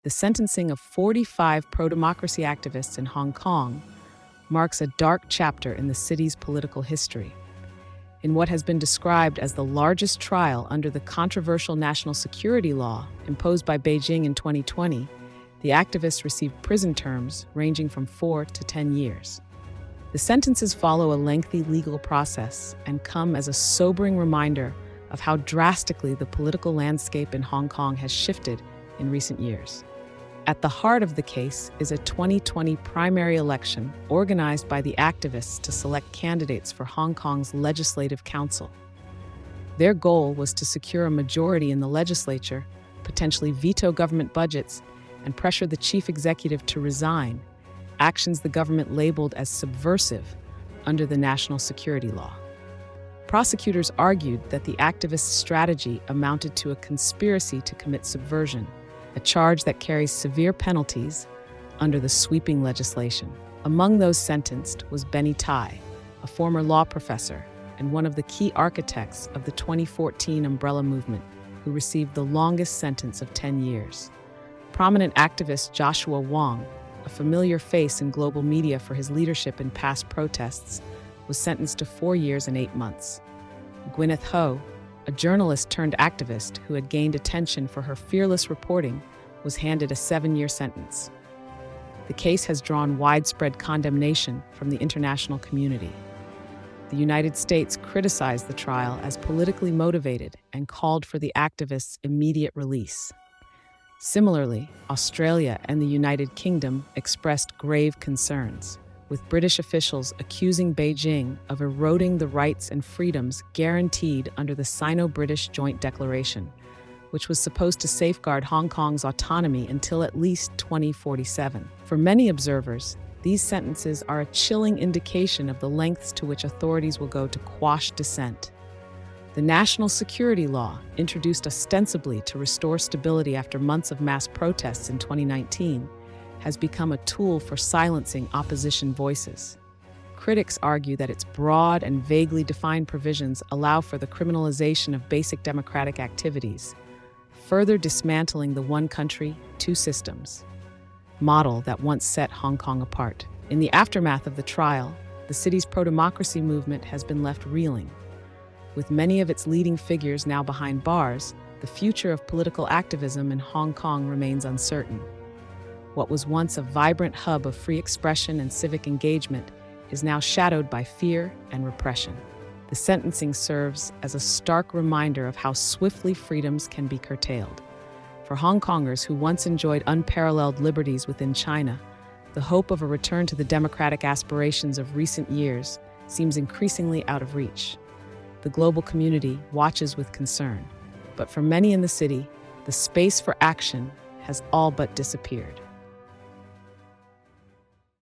the sentencing of 45 pro-democracy activists in Hong Kong marks a dark chapter in the city's political history. In what has been described as the largest trial under the controversial national security law imposed by Beijing in 2020, the activists received prison terms ranging from 4 to 10 years. The sentences follow a lengthy legal process and come as a sobering reminder of how drastically the political landscape in Hong Kong has shifted in recent years. At the heart of the case is a 2020 primary election organized by the activists to select candidates for Hong Kong's Legislative Council. Their goal was to secure a majority in the legislature, potentially veto government budgets, and pressure the chief executive to resign, actions the government labeled as subversive under the national security law. Prosecutors argued that the activists' strategy amounted to a conspiracy to commit subversion, a charge that carries severe penalties under the sweeping legislation. Among those sentenced was Benny Tai, a former law professor and one of the key architects of the 2014 Umbrella Movement, who received the longest sentence of 10 years. Prominent activist Joshua Wong, a familiar face in global media for his leadership in past protests, was sentenced to 4 years and 8 months. Gwyneth Ho, a journalist turned activist who had gained attention for her fearless reporting, was handed a 7-year sentence. The case has drawn widespread condemnation from the international community. The United States criticized the trial as politically motivated and called for the activists' immediate release. Similarly, Australia and the United Kingdom expressed grave concerns, with British officials accusing Beijing of eroding the rights and freedoms guaranteed under the Sino-British Joint Declaration, which was supposed to safeguard Hong Kong's autonomy until at least 2047. For many observers, these sentences are a chilling indication of the lengths to which authorities will go to quash dissent. The national security law, introduced ostensibly to restore stability after months of mass protests in 2019, has become a tool for silencing opposition voices. Critics argue that its broad and vaguely defined provisions allow for the criminalization of basic democratic activities, further dismantling the one country, two systems model that once set Hong Kong apart. In the aftermath of the trial, the city's pro-democracy movement has been left reeling. With many of its leading figures now behind bars, the future of political activism in Hong Kong remains uncertain. What was once a vibrant hub of free expression and civic engagement is now shadowed by fear and repression. The sentencing serves as a stark reminder of how swiftly freedoms can be curtailed. For Hong Kongers who once enjoyed unparalleled liberties within China, the hope of a return to the democratic aspirations of recent years seems increasingly out of reach. The global community watches with concern, but for many in the city, the space for action has all but disappeared.